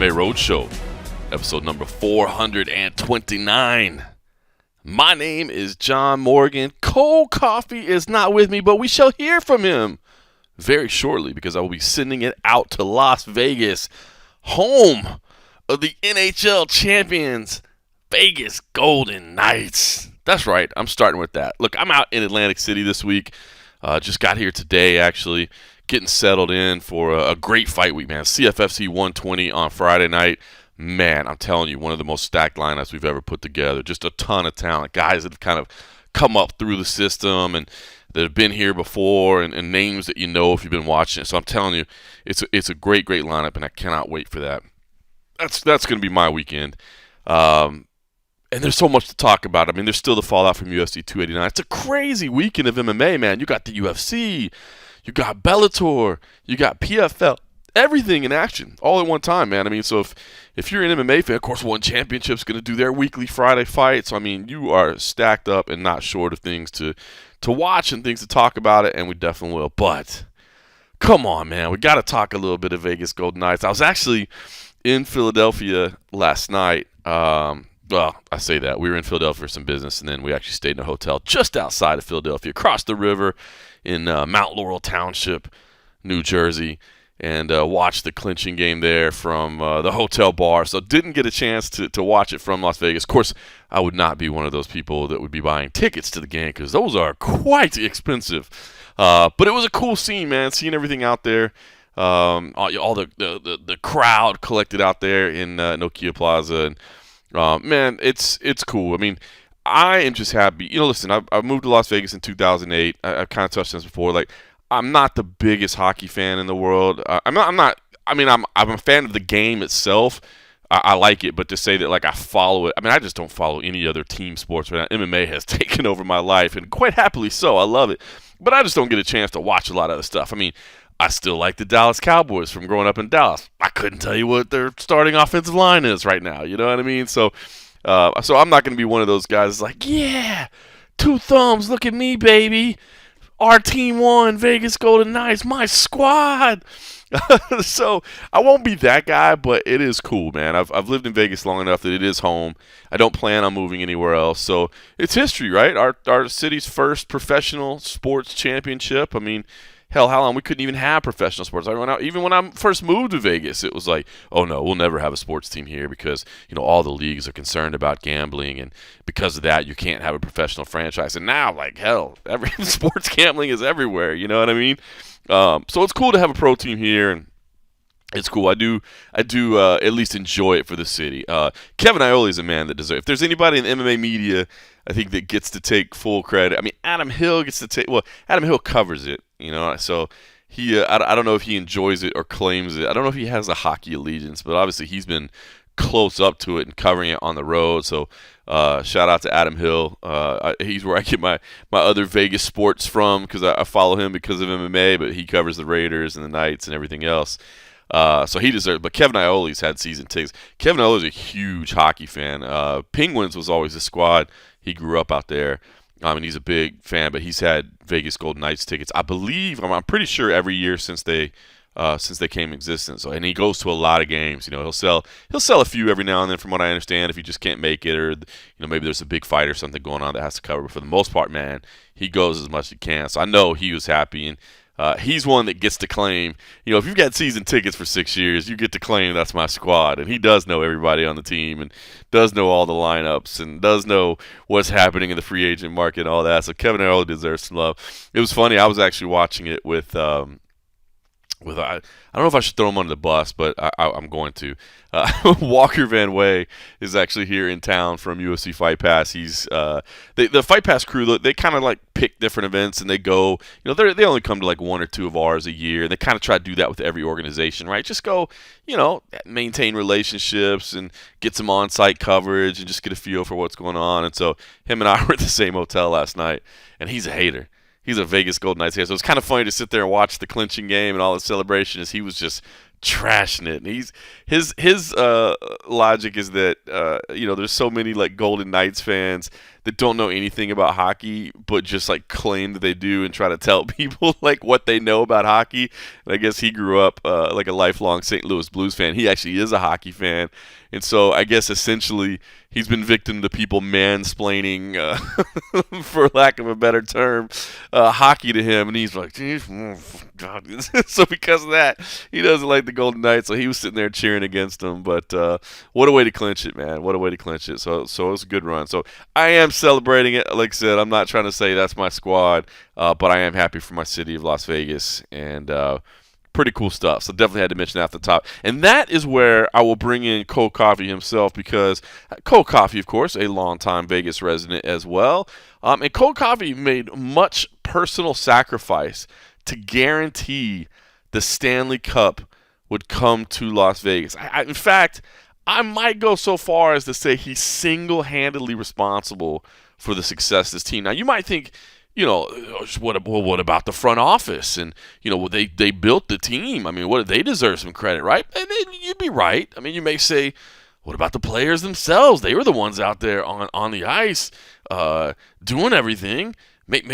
MMA Roadshow, episode number 429. My name is John Morgan. Cole Coffey is not with me, but we shall hear from him very shortly because I will be sending it out to Las Vegas, home of the NHL champions, Vegas Golden Knights. That's right, I'm starting with that. Look, I'm out in Atlantic City this week. Just got here today, actually, getting settled in for a great fight week, man. CFFC 120 on Friday night. Man, I'm telling you, one of the most stacked lineups we've ever put together. Just a ton of talent. Guys that have kind of come up through the system and that have been here before and names that you know if you've been watching it. So I'm telling you, it's a great lineup, and I cannot wait for that. That's going to be my weekend. And there's so much to talk about. I mean, there's still the fallout from UFC 289. It's a crazy weekend of MMA, man. You got the UFC, you got Bellator, you got PFL, everything in action all at one time, man. I mean, so if you're an MMA fan, of course, One Championship's going to do their weekly Friday fight. So, I mean, you are stacked up and not short of things to watch and things to talk about it, and we definitely will. But come on, man. We got to talk a little bit of Vegas Golden Knights. I was actually in Philadelphia last night. Well, I say that. We were in Philadelphia for some business, and then we actually stayed in a hotel just outside of Philadelphia, across the river in Mount Laurel Township, New Jersey, and watched the clinching game there from the hotel bar. So didn't get a chance to watch it from Las Vegas. Of course, I would not be one of those people that would be buying tickets to the game because those are quite expensive. But it was a cool scene, man, seeing everything out there. All the crowd collected out there in Nokia Plaza, and man, it's cool. I mean, I am just happy. You know, listen, I moved to Las Vegas in 2008. I've kind of touched on this before. Like, I'm not the biggest hockey fan in the world. I'm a fan of the game itself. I like it, but to say that like I follow it, I mean, I just don't follow any other team sports right now. MMA has taken over my life, and quite happily so. I love it, but I just don't get a chance to watch a lot of other stuff. I mean, I still like the Dallas Cowboys from growing up in Dallas. I couldn't tell you what their starting offensive line is right now. You know what I mean? So I'm not going to be one of those guys that's like, yeah, two thumbs, look at me, baby. Our team won, Vegas Golden Knights, my squad. So I won't be that guy, but it is cool, man. I've lived in Vegas long enough that it is home. I don't plan on moving anywhere else. So it's history, right? Our city's first professional sports championship. I mean, hell, how long we couldn't even have professional sports. Even when I first moved to Vegas, it was like, oh no, we'll never have a sports team here because, you know, all the leagues are concerned about gambling, and because of that, you can't have a professional franchise. And now, like, hell, every sports gambling is everywhere. You know what I mean? So it's cool to have a pro team here, and it's cool. I do at least enjoy it for the city. Kevin Iole is a man that deserves. If there's anybody in the MMA media, I think that gets to take full credit. I mean, Adam Hill gets to take. Well, Adam Hill covers it, you know. So he, I don't know if he enjoys it or claims it. I don't know if he has a hockey allegiance, but obviously he's been close up to it and covering it on the road. So shout out to Adam Hill. He's where I get my other Vegas sports from because I follow him because of MMA, but he covers the Raiders and the Knights and everything else. So he deserves. But Kevin Iole's had season tickets. Kevin Iole's a huge hockey fan. Penguins was always his squad. He grew up out there. And he's a big fan. But he's had Vegas Golden Knights tickets. I believe. I'm pretty sure every year since they came in existence. So, and he goes to a lot of games. You know, he'll sell a few every now and then, from what I understand, if he just can't make it, or, you know, maybe there's a big fight or something going on that has to cover. But for the most part, man, he goes as much as he can. So I know he was happy, and he's one that gets to claim, you know, if you've got season tickets for 6 years, you get to claim that's my squad. And he does know everybody on the team and does know all the lineups and does know what's happening in the free agent market and all that. So Kevin Earl deserves some love. It was funny. I was actually watching it with I don't know if I should throw him under the bus, but I'm going to. Walker Van Way is actually here in town from UFC Fight Pass. He's the Fight Pass crew. They kind of like pick different events and they go. You know, they only come to like one or two of ours a year. And they kind of try to do that with every organization, right? Just go, you know, maintain relationships and get some on-site coverage and just get a feel for what's going on. And so him and I were at the same hotel last night, and he's a hater. He's a Vegas Golden Knights hater. So it's kind of funny to sit there and watch the clinching game and all the celebration as he was just trashing it. And his logic is that you know, there's so many like Golden Knights fans that don't know anything about hockey, but just like claim that they do and try to tell people like what they know about hockey. And I guess he grew up like a lifelong St. Louis Blues fan. He actually is a hockey fan, and so I guess essentially he's been victim to people mansplaining, for lack of a better term, hockey to him, and he's like, geez, God. So because of that, he doesn't like the Golden Knights, so he was sitting there cheering against them. But what a way to clinch it, man! What a way to clinch it. So it was a good run. So I am celebrating it. Like I said, I'm not trying to say that's my squad, but I am happy for my city of Las Vegas, and pretty cool stuff. So definitely had to mention that at the top. And that is where I will bring in Cole Coffee himself, because Cole Coffee, of course, a longtime Vegas resident as well. And Cole Coffee made much personal sacrifice to guarantee the Stanley Cup would come to Las Vegas. In fact, I might go so far as to say he's single-handedly responsible for the success of this team. Now, you might think, what about the front office? And, they built the team. I mean, they deserve some credit, right? And you'd be right. I mean, you may say, what about the players themselves? They were the ones out there on the ice doing everything.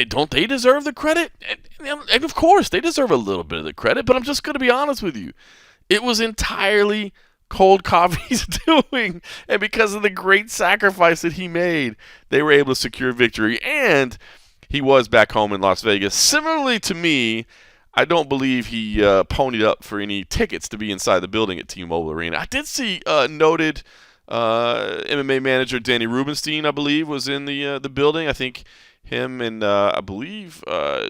Don't they deserve the credit? And of course, they deserve a little bit of the credit, but I'm just going to be honest with you. It was entirely Cold Coffee's doing, and because of the great sacrifice that he made, they were able to secure victory, and he was back home in Las Vegas. Similarly to me, I don't believe he ponied up for any tickets to be inside the building at T-Mobile Arena. I did see noted MMA manager Danny Rubenstein, I believe, was in the building. I think him and I believe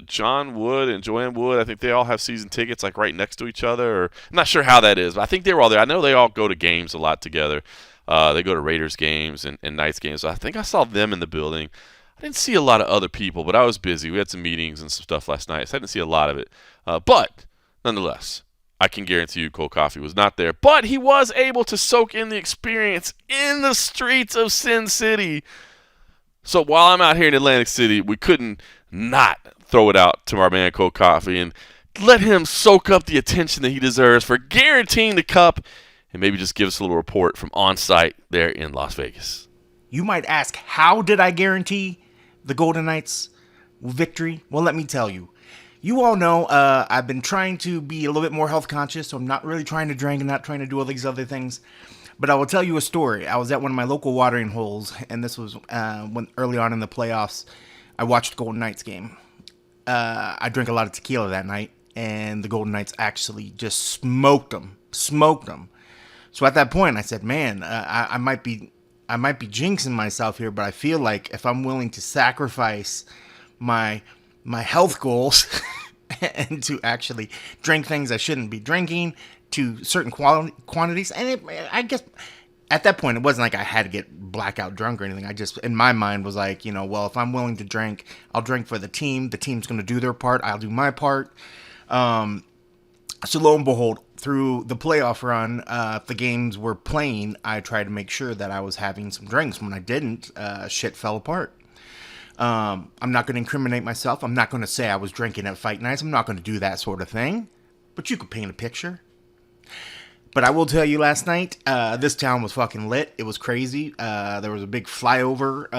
John Wood and Joanne Wood, I think they all have season tickets like right next to each other. Or I'm not sure how that is, but I think they were all there. I know they all go to games a lot together. They go to Raiders games and Knights games. So I think I saw them in the building. I didn't see a lot of other people, but I was busy. We had some meetings and some stuff last night, so I didn't see a lot of it. But nonetheless, I can guarantee you Cole Coffee was not there. But he was able to soak in the experience in the streets of Sin City. So while I'm out here in Atlantic City, we couldn't not throw it out to our man Cole Coffee and let him soak up the attention that he deserves for guaranteeing the cup, and maybe just give us a little report from on-site there in Las Vegas. You might ask, how did I guarantee the Golden Knights victory? Well, let me tell you. You all know I've been trying to be a little bit more health conscious, so I'm not really trying to drink and not trying to do all these other things. But I will tell you a story. I was at one of my local watering holes, and this was when early on in the playoffs, I watched the Golden Knights game. I drank a lot of tequila that night, and the Golden Knights actually just smoked them. So at that point, I said, man, I might be jinxing myself here, but I feel like if I'm willing to sacrifice my health goals and to actually drink things I shouldn't be drinking to certain quantities, and I guess at that point it wasn't like I had to get blackout drunk or anything. I just, in my mind, was like, well, if I'm willing to drink, I'll drink for the team. The team's going to do their part. I'll do my part. So lo and behold, through the playoff run, if the games were playing, I tried to make sure that I was having some drinks. When I didn't, shit fell apart. I'm not going to incriminate myself. I'm not going to say I was drinking at fight nights. I'm not going to do that sort of thing. But you could paint a picture. But I will tell you, last night, this town was fucking lit. It was crazy. There was a big flyover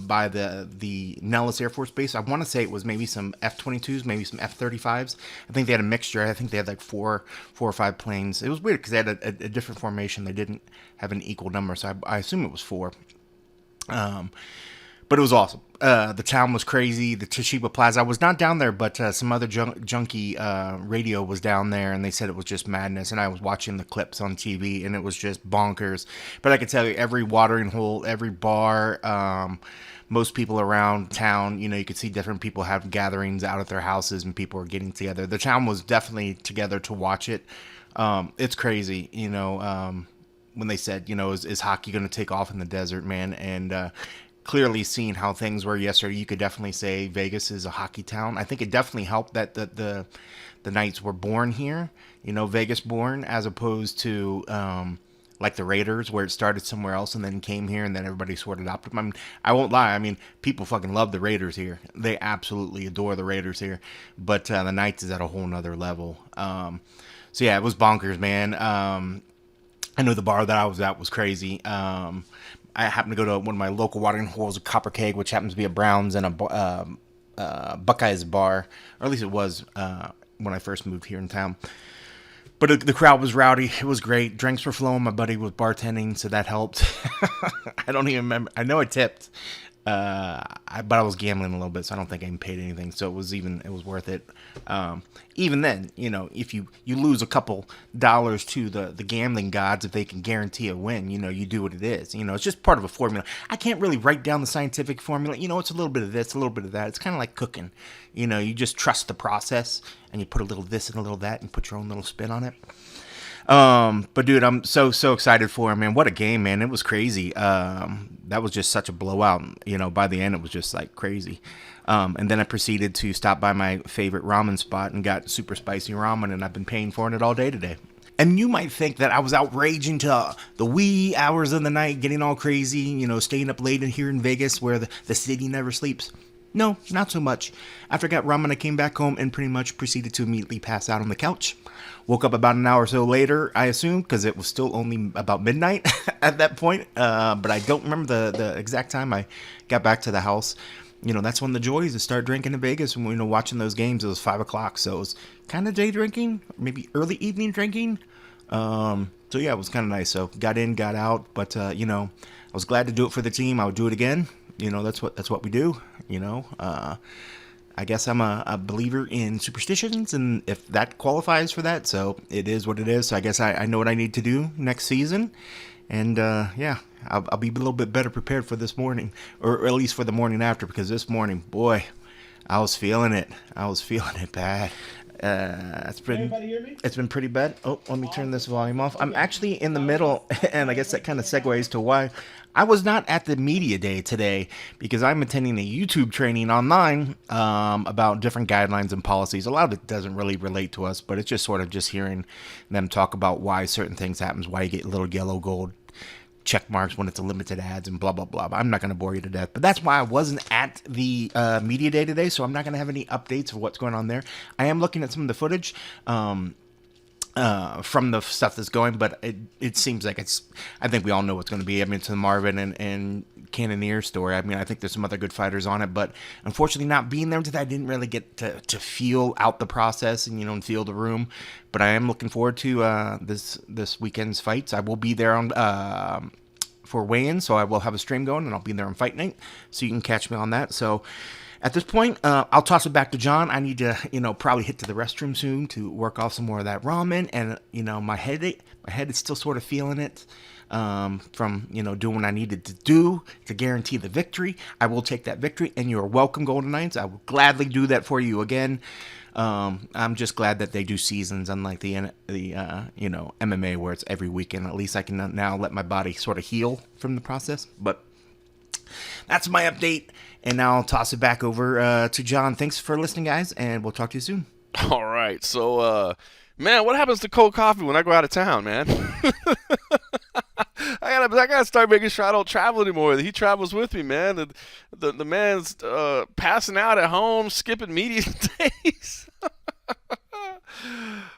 by the Nellis Air Force Base. I want to say it was maybe some F-22s, maybe some F-35s. I think they had a mixture. I think they had like four or five planes. It was weird because they had a different formation. They didn't have an equal number, so I assume it was four. But it was awesome. The town was crazy. The Toshiba Plaza. I was not down there, but some other junkie radio was down there, and they said it was just madness. And I was watching the clips on TV, and it was just bonkers. But I could tell you, every watering hole, every bar, most people around town, you could see different people have gatherings out at their houses, and people were getting together. The town was definitely together to watch it. It's crazy, when they said, is hockey going to take off in the desert, man? And clearly seeing how things were yesterday, you could definitely say Vegas is a hockey town. I think it definitely helped that the Knights were born here, Vegas born, as opposed to like the Raiders, where it started somewhere else and then came here and then everybody sort of adopted them. I mean, I won't lie. I mean, people fucking love the Raiders here. They absolutely adore the Raiders here. But the Knights is at a whole nother level. So yeah, it was bonkers, man. I know the bar that I was at was crazy. I happened to go to one of my local watering holes, a Copper Keg, which happens to be a Browns and a Buckeyes bar, or at least it was when I first moved here in town. But the crowd was rowdy. It was great. Drinks were flowing. My buddy was bartending, so that helped. I don't even remember. I know I tipped, but I was gambling a little bit, so I don't think I even paid anything. So it was worth it. Even then, if you lose a couple dollars to the gambling gods, if they can guarantee a win, you do what it is. It's just part of a formula. I can't really write down the scientific formula. It's a little bit of this, a little bit of that. It's kind of like cooking. You just trust the process, and you put a little this and a little that, and put your own little spin on it. But dude, I'm so excited for him, man. What a game, man. It was crazy. That was just such a blowout. By the end, it was just like crazy. And then I proceeded to stop by my favorite ramen spot and got super spicy ramen, and I've been paying for it all day today. And you might think that I was outraging to the wee hours of the night, getting all crazy, staying up late here in Vegas where the city never sleeps. No, not so much. After I got ramen, I came back home and pretty much proceeded to immediately pass out on the couch. Woke up about an hour or so later, I assume, because it was still only about midnight at that point. But I don't remember the exact time I got back to the house. That's when the joys to start drinking in Vegas. When watching those games, it was 5 o'clock. So it was kind of day drinking, maybe early evening drinking. So yeah, it was kind of nice. So got in, got out. But, I was glad to do it for the team. I would do it again. That's what we do. I guess I'm a believer in superstitions, and if that qualifies for that, so it is what it is. So I guess I know what I need to do next season, and yeah, I'll be a little bit better prepared for this morning, or at least for the morning after, because this morning, boy, I was feeling it. I was feeling it bad. It's been pretty bad. Oh, let me turn this volume off. I'm actually in the middle, and I guess that kind of segues to why I was not at the media day today, because I'm attending a YouTube training online about different guidelines and policies. A lot of it doesn't really relate to us, but it's just sort of just hearing them talk about why certain things happens, why you get little yellow gold check marks when it's a limited ads and blah blah blah. I'm not going to bore you to death, but that's why I wasn't at the media day today, so I'm not going to have any updates of what's going on there. I am looking at some of the footage from the stuff that's going, but it seems like I think we all know what's going to be. I mean, it's the Marvin and Cannonier story. I mean, I think there's some other good fighters on it, but unfortunately not being there today, I didn't really get to feel out the process and, and feel the room. But I am looking forward to this weekend's fights. I will be there on for weigh-in, so I will have a stream going, and I'll be there on fight night, so you can catch me on that. So at this point, I'll toss it back to John. I need to, probably hit to the restroom soon to work off some more of that ramen, and my head is still sort of feeling it from doing what I needed to do to guarantee the victory. I will take that victory, and you're welcome, Golden Knights. I will gladly do that for you again. I'm just glad that they do seasons, unlike the MMA where it's every weekend. At least I can now let my body sort of heal from the process. But that's my update, and now I'll toss it back over to John. Thanks for listening, guys, and we'll talk to you soon. All right. So, man, what happens to cold coffee when I go out of town, man? I gotta start making sure I don't travel anymore. He travels with me, man. The man's passing out at home, skipping media days.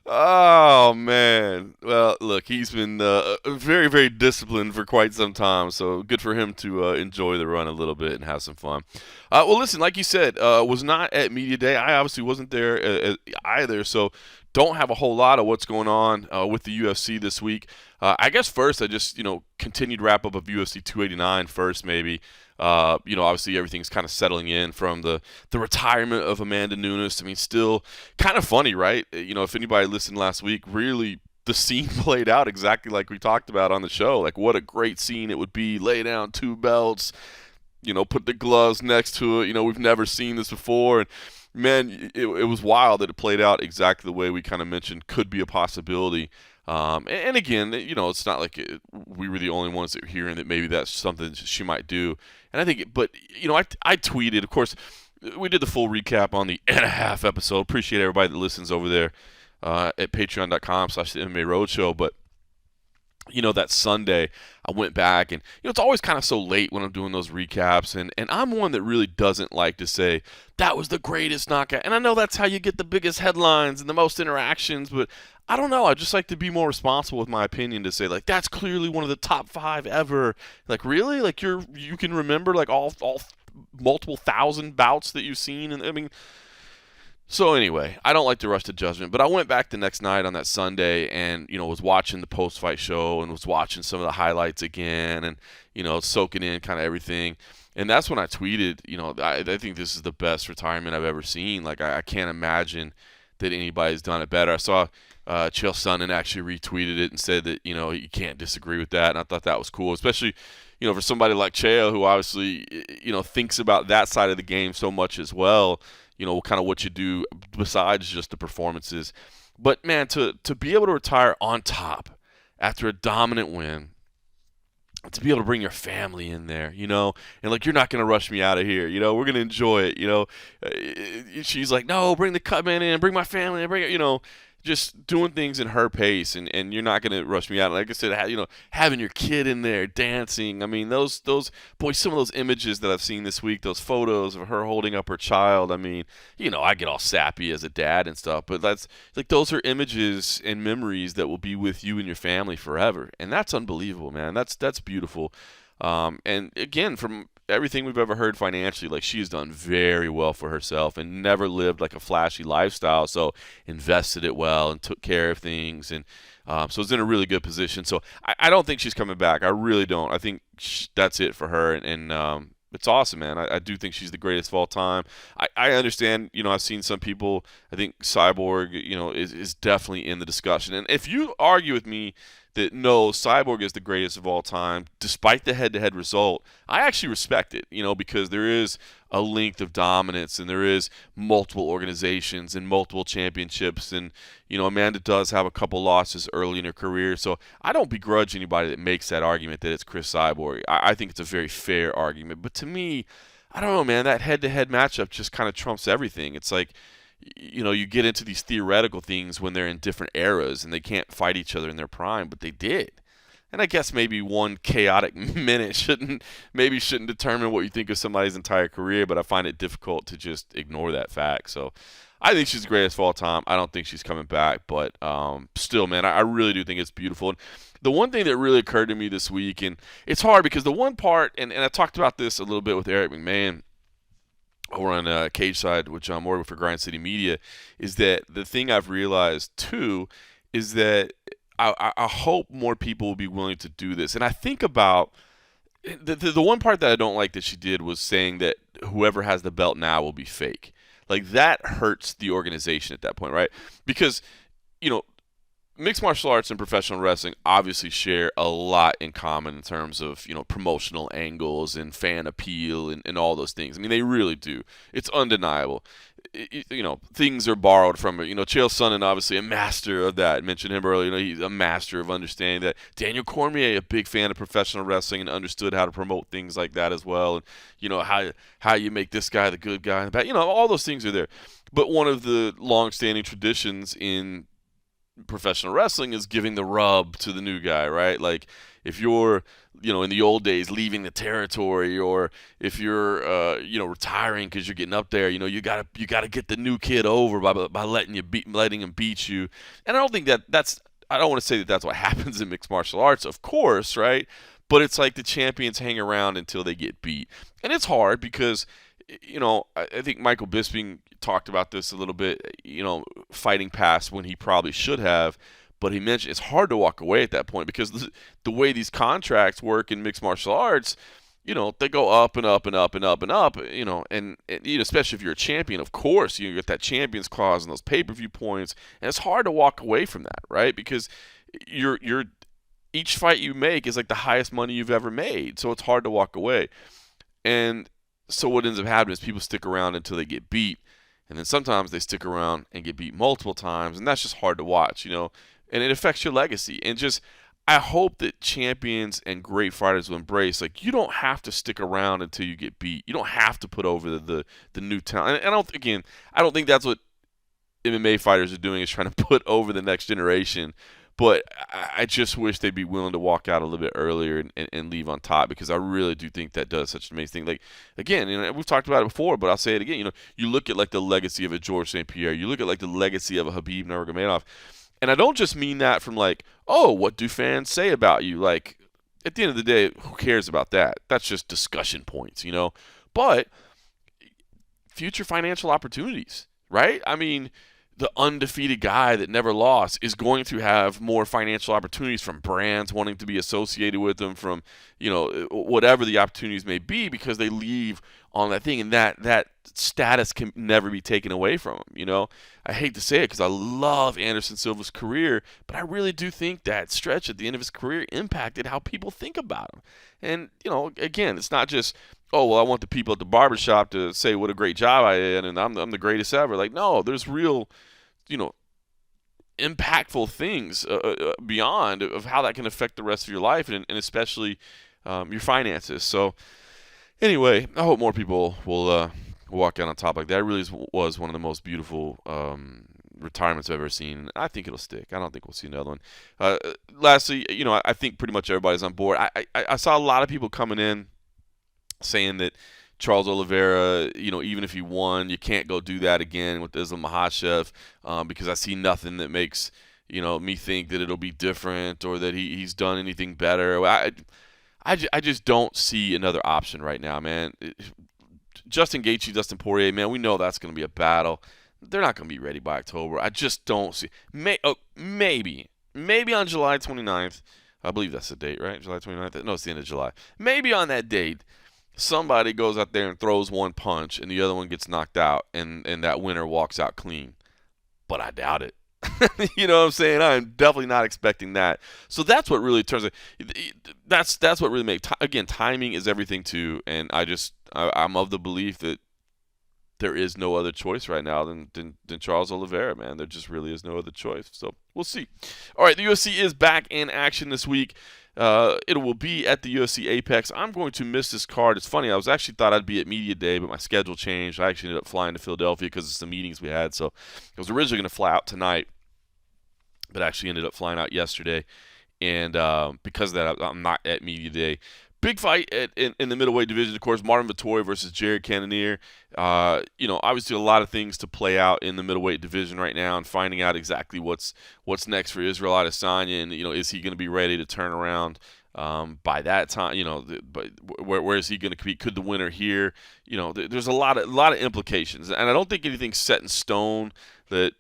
Oh, man. Well, look, he's been very, very disciplined for quite some time, so good for him to enjoy the run a little bit and have some fun. Well, listen, like you said, was not at Media Day. I obviously wasn't there either, so don't have a whole lot of what's going on with the UFC this week. I guess first I just, continued wrap up of UFC 289 first maybe. Obviously everything's kind of settling in from the retirement of Amanda Nunes. I mean, still kind of funny, right? If anybody listened last week, really the scene played out exactly like we talked about on the show. Like, what a great scene it would be. Lay down 2 belts, put the gloves next to it. We've never seen this before. And man, it was wild that it played out exactly the way we kind of mentioned could be a possibility. And again, it's not like we were the only ones that were hearing that maybe that's something she might do. And I think, I tweeted, of course, we did the full recap on the and a half episode. Appreciate everybody that listens over there at patreon.com/the MMA Roadshow. But that Sunday, I went back and, it's always kind of so late when I'm doing those recaps. And I'm one that really doesn't like to say, that was the greatest knockout. And I know that's how you get the biggest headlines and the most interactions, but I don't know. I just like to be more responsible with my opinion to say, like, that's clearly one of the top 5 ever. Like, really? Like, you can remember, like, all multiple thousand bouts that you've seen. And I mean, so anyway, I don't like to rush to judgment, but I went back the next night on that Sunday and, was watching the post-fight show and was watching some of the highlights again and, soaking in kind of everything. And that's when I tweeted, I think this is the best retirement I've ever seen. Like, I can't imagine that anybody's done it better. I saw Chael Sonnen actually retweeted it and said that, you can't disagree with that. And I thought that was cool, especially, for somebody like Chael, who obviously, thinks about that side of the game so much as well. Kind of what you do besides just the performances. But, man, to be able to retire on top after a dominant win, to be able to bring your family in there, and, like, you're not going to rush me out of here. We're going to enjoy it, she's like, no, bring the cut man in, bring my family in, bring it, just doing things in her pace, and you're not going to rush me out. Like I said, having your kid in there dancing. I mean, those boy, some of those images that I've seen this week, those photos of her holding up her child. I mean, I get all sappy as a dad and stuff, but that's like those are images and memories that will be with you and your family forever, and that's unbelievable, man. That's beautiful. And again, from everything we've ever heard financially, like, she's done very well for herself and never lived like a flashy lifestyle, so invested it well and took care of things, and so it's in a really good position. So I don't think she's coming back. I really don't. I think that's it for her, and it's awesome, man. I do think she's the greatest of all time. I understand, I've seen some people, I think Cyborg, is definitely in the discussion. And if you argue with me that no, Cyborg is the greatest of all time, despite the head-to-head result, I actually respect it, because there is a length of dominance and there is multiple organizations and multiple championships, and, Amanda does have a couple losses early in her career, so I don't begrudge anybody that makes that argument that it's Chris Cyborg. I think it's a very fair argument, but to me, I don't know, man, that head-to-head matchup just kind of trumps everything. It's like, you get into these theoretical things when they're in different eras and they can't fight each other in their prime, but they did. And I guess maybe one chaotic minute shouldn't determine what you think of somebody's entire career, but I find it difficult to just ignore that fact. So I think she's the greatest of all time. I don't think she's coming back, but still, man, I really do think it's beautiful. And the one thing that really occurred to me this week, and it's hard because the one part, and I talked about this a little bit with Eric McMahon over on Cage Side with John Morgan for Grind City Media, is that the thing I've realized too is that I hope more people will be willing to do this. And I think about the one part that I don't like that she did was saying that whoever has the belt now will be fake. Like, that hurts the organization at that point, right? Because, mixed martial arts and professional wrestling obviously share a lot in common in terms of, promotional angles and fan appeal and all those things. I mean, they really do. It's undeniable. Things are borrowed from it. Chael Sonnen, obviously a master of that. I mentioned him earlier. He's a master of understanding that. Daniel Cormier, a big fan of professional wrestling and understood how to promote things like that as well. And, how you make this guy the good guy in the back. All those things are there. But one of the long-standing traditions in professional wrestling is giving the rub to the new guy, right? Like, if you're, in the old days leaving the territory, or if you're, retiring because you're getting up there, you gotta get the new kid over by letting him beat you. And I don't think I don't want to say that that's what happens in mixed martial arts, of course, right? But it's like the champions hang around until they get beat, and it's hard because, I think Michael Bisping talked about this a little bit, fighting past when he probably should have, but he mentioned it's hard to walk away at that point because the way these contracts work in mixed martial arts, they go up and up and up and up and up, and especially if you're a champion, of course, you get that champions clause and those pay-per-view points, and it's hard to walk away from that, right? Because you're each fight you make is like the highest money you've ever made, so it's hard to walk away. And so what ends up happening is people stick around until they get beat, and then sometimes they stick around and get beat multiple times, and that's just hard to watch, and it affects your legacy. And just, I hope that champions and great fighters will embrace, like, you don't have to stick around until you get beat. You don't have to put over the new talent. And I don't think that's what MMA fighters are doing, is trying to put over the next generation. But I just wish they'd be willing to walk out a little bit earlier and leave on top, because I really do think that does such an amazing thing. Like, again, we've talked about it before, but I'll say it again. You look at like the legacy of a George St. Pierre, you look at like the legacy of a Khabib Nurmagomedov, and I don't just mean that from like, oh, what do fans say about you? Like, at the end of the day, who cares about that? That's just discussion points. But future financial opportunities, right? I mean, the undefeated guy that never lost is going to have more financial opportunities from brands wanting to be associated with them, from whatever the opportunities may be, because they leave on that thing, and that status can never be taken away from him. I hate to say it because I love Anderson Silva's career, but I really do think that stretch at the end of his career impacted how people think about him. And again, it's not just, oh, well, I want the people at the barbershop to say what a great job I did and I'm the greatest ever. Like, no, there's real, impactful things beyond of how that can affect the rest of your life, and especially your finances. So anyway, I hope more people will walk out on top like that. It really was one of the most beautiful retirements I've ever seen. I think it'll stick. I don't think we'll see another one. Lastly, I think pretty much everybody's on board. I saw a lot of people coming in saying that Charles Oliveira, even if he won, you can't go do that again with Islam Makhachev, because I see nothing that makes me think that it'll be different or that he's done anything better. I just don't see another option right now, man. Justin Gaethje, Dustin Poirier, man, we know that's going to be a battle. They're not going to be ready by October. I just don't see. Maybe on July 29th. I believe that's the date, right? July 29th? No, it's the end of July. Maybe on that date, somebody goes out there and throws one punch and the other one gets knocked out, and that winner walks out clean. But I doubt it. You know what I'm saying? I'm definitely not expecting that. So that's what really turns it. That's what really makes. Again, timing is everything too, and I'm of the belief that there is no other choice right now than Charles Oliveira, man. There just really is no other choice. So we'll see. All right, the UFC is back in action this week. It will be at the UFC Apex. I'm going to miss this card. It's funny, I thought I'd be at Media Day, but my schedule changed. I actually ended up flying to Philadelphia because of some meetings we had. So I was originally going to fly out tonight, but actually ended up flying out yesterday. And because of that, I'm not at Media Day. Big fight in the middleweight division, of course, Martin Vettori versus Jared Cannonier. Obviously a lot of things to play out in the middleweight division right now, and finding out exactly what's next for Israel Adesanya, and is he going to be ready to turn around by that time? But where is he going to compete? Could the winner here? There's a lot of implications, and I don't think anything's set in stone that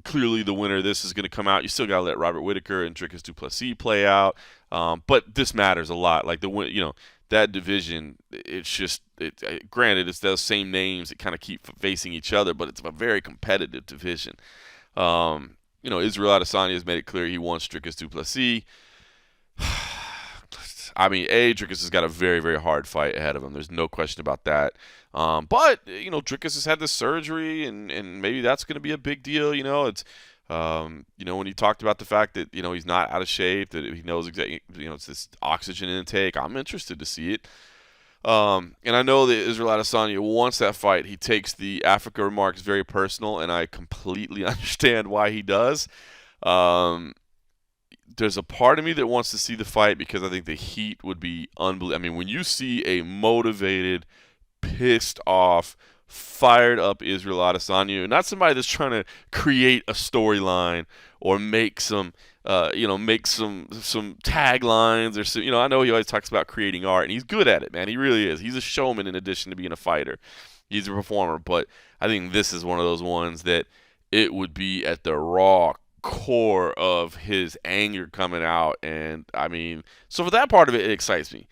clearly the winner of this is going to come out. You still got to let Robert Whittaker and Dricus du Plessis play out. But this matters a lot. Like that division, it's just granted it's those same names that kind of keep facing each other, but it's a very competitive division. Israel Adesanya has made it clear he wants Dricus du Plessis. I mean, Dricus has got a very, very hard fight ahead of him. There's no question about that. But Dricus has had this surgery, and maybe that's going to be a big deal. It's when he talked about the fact that he's not out of shape, that he knows exactly it's this oxygen intake. I'm interested to see it. And I know that Israel Adesanya wants that fight. He takes the Africa remarks very personal, and I completely understand why he does. There's a part of me that wants to see the fight because I think the heat would be unbelievable. I mean, when you see a motivated, pissed off, fired up Israel Adesanya, not somebody that's trying to create a storyline or make some taglines or some, I know he always talks about creating art, and he's good at it, man. He really is. He's a showman in addition to being a fighter. He's a performer, but I think this is one of those ones that it would be at the raw core of his anger coming out. And I mean, so for that part of it, it excites me.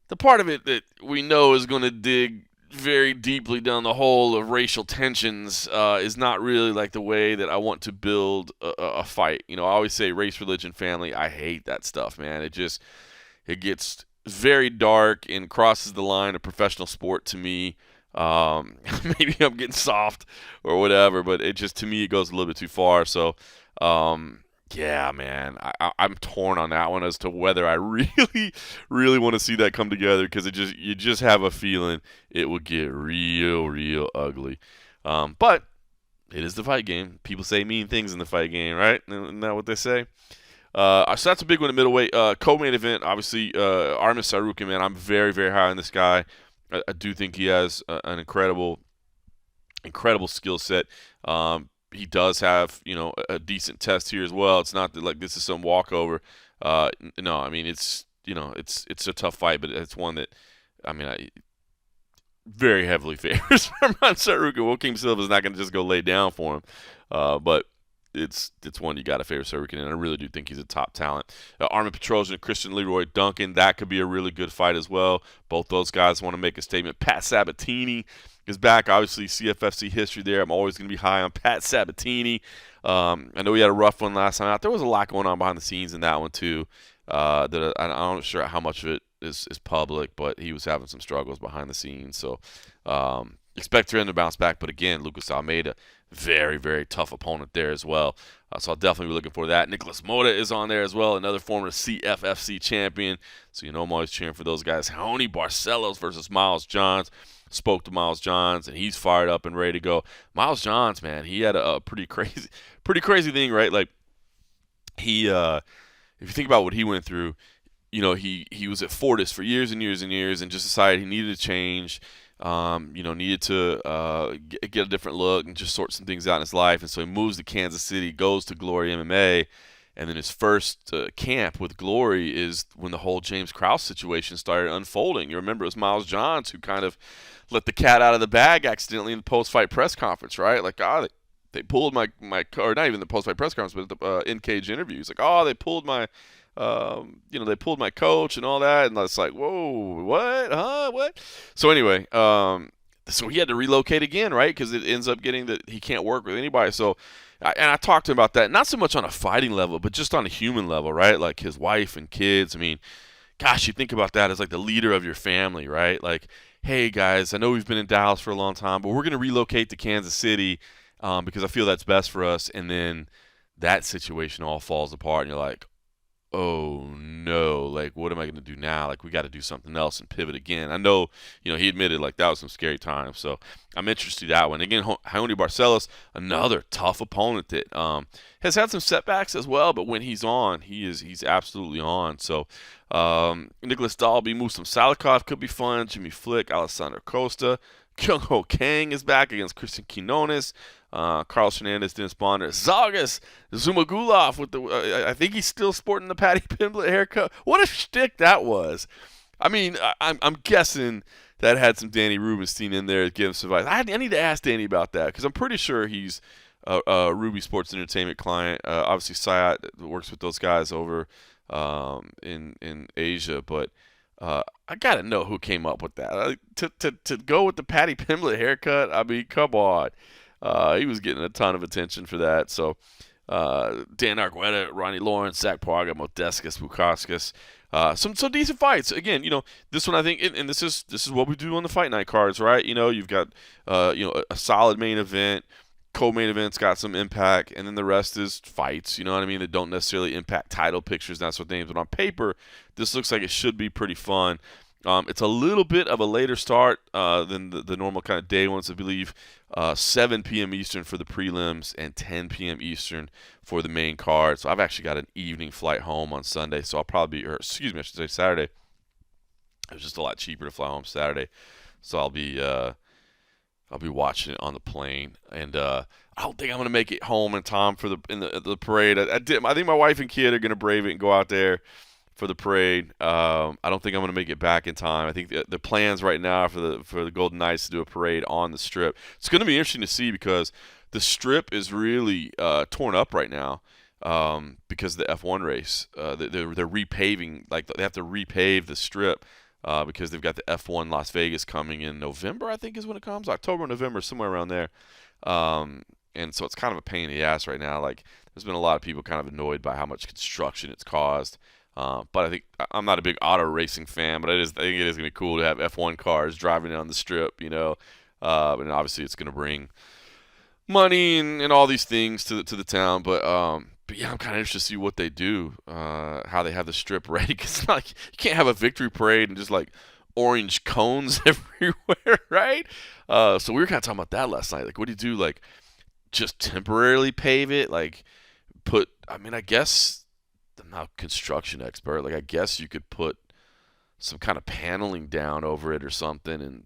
The part of it that we know is going to dig very deeply down the hole of racial tensions is not really like the way that I want to build a fight. I always say race, religion, family. I hate that stuff, man. It gets very dark and crosses the line of professional sport to me. Maybe I'm getting soft or whatever, but to me, it goes a little bit too far. So, yeah, man, I'm torn on that one as to whether I really, really want to see that come together, because you just have a feeling it will get real, real ugly. But It is the fight game. People say mean things in the fight game, right? Isn't that what they say? So that's a big one at middleweight. Co-main event, obviously, Armis Sarukin, man. I'm very, very high on this guy. I do think he has an incredible skill set. He does have, a decent test here as well. It's not that like this is some walkover. No, I mean it's a tough fight, but it's one that I very heavily favors Arman Sarukin. Joaquim Silva is not going to just go lay down for him, but it's one you got to favor Sarukin, and I really do think he's a top talent. Armin Petrosian and Christian Leroy Duncan, that could be a really good fight as well. Both those guys want to make a statement. Pat Sabatini is back. Obviously, CFFC history there. I'm always going to be high on Pat Sabatini. I know he had a rough one last time out. There was a lot going on behind the scenes in that one too. That I'm not sure how much of it is public, but he was having some struggles behind the scenes. So expect him to bounce back. But again, Lucas Almeida, very, very tough opponent there as well. So I'll definitely be looking for that. Nicholas Mota is on there as well, another former CFFC champion. So I'm always cheering for those guys. Raoni Barcelos versus Miles Johns. Spoke to Miles Johns, and he's fired up and ready to go. Miles Johns, man, he had a pretty crazy thing, right? Like he, if you think about what he went through, he was at Fortis for years and years and years, and just decided he needed to change. Needed to get a different look and just sort some things out in his life. And so he moves to Kansas City, goes to Glory MMA, and then his first camp with Glory is when the whole James Krause situation started unfolding. You remember it was Miles Johns who kind of let the cat out of the bag accidentally in the post-fight press conference, right? Like, they pulled my or not even the post-fight press conference, but the in-cage interviews. Like, they pulled my they pulled my coach and all that, and I was like, whoa, what? Huh? What? So anyway, so he had to relocate again, right? Because it ends up getting that he can't work with anybody. So, I talked to him about that, not so much on a fighting level, but just on a human level, right? Like his wife and kids. I mean, gosh, you think about that as like the leader of your family, right? Like, hey guys, I know we've been in Dallas for a long time, but we're going to relocate to Kansas City because I feel that's best for us. And then that situation all falls apart, and you're like, oh no, like what am I going to do now? Like we got to do something else and pivot again. I know, he admitted like that was some scary times. So I'm interested in that one. Again, Raoni Barcelos, another tough opponent that has had some setbacks as well, but when he's on, he's absolutely on. So Nicholas Dalby, Muslim Salikov could be fun. Jimmy Flick, Alessandro Costa. Kyung Ho Kang is back against Christian Quinones. Carlos Hernandez, Dennis Bonder, Zagas, Zumagulov with the. I think he's still sporting the Patty Pimblett haircut. What a shtick that was! I mean, I'm guessing that had some Danny Rubenstein in there to give him some advice. I need to ask Danny about that because I'm pretty sure he's a Ruby Sports Entertainment client. Obviously, Sayat works with those guys over in Asia, but. I gotta know who came up with that. To go with the Patty Pimblett haircut. I mean, come on. He was getting a ton of attention for that. So Dan Argueta, Ronnie Lawrence, Zach Parga, Modestas, Bukauskas. Some decent fights. Again, this one I think, and this is what we do on the fight night cards, right? You've got a solid main event. Co-main events got some impact, and then the rest is fights, you know what I mean, that don't necessarily impact title pictures and that sort of things. But on paper, this looks like it should be pretty fun. It's a little bit of a later start than the normal kind of day ones, I believe. 7 p.m. Eastern for the prelims and 10 p.m. Eastern for the main card. So I've actually got an evening flight home on Sunday, so I'll probably be, I should say Saturday. It was just a lot cheaper to fly home Saturday, so I'll be watching it on the plane, and I don't think I'm gonna make it home in time for the parade. I think my wife and kid are gonna brave it and go out there for the parade. I don't think I'm gonna make it back in time. I think the plans right now for the Golden Knights to do a parade on the Strip. It's gonna be interesting to see because the Strip is really torn up right now because of the F1 race. They're repaving, like they have to repave the Strip. Because they've got the F1 Las Vegas coming in November, I think is when it comes. October, November, somewhere around there. And so it's kind of a pain in the ass right now. Like, there's been a lot of people kind of annoyed by how much construction it's caused. But I think I'm not a big auto racing fan, but I think it is going to be cool to have F1 cars driving down the Strip, and obviously it's going to bring money and all these things to the town. But yeah, I'm kind of interested to see what they do, how they have the Strip ready. Because it's not like you can't have a victory parade and just like orange cones everywhere, right? So we were kind of talking about that last night. Like, what do you do? Like, just temporarily pave it, like I guess I'm not a construction expert. Like, I guess you could put some kind of paneling down over it or something, and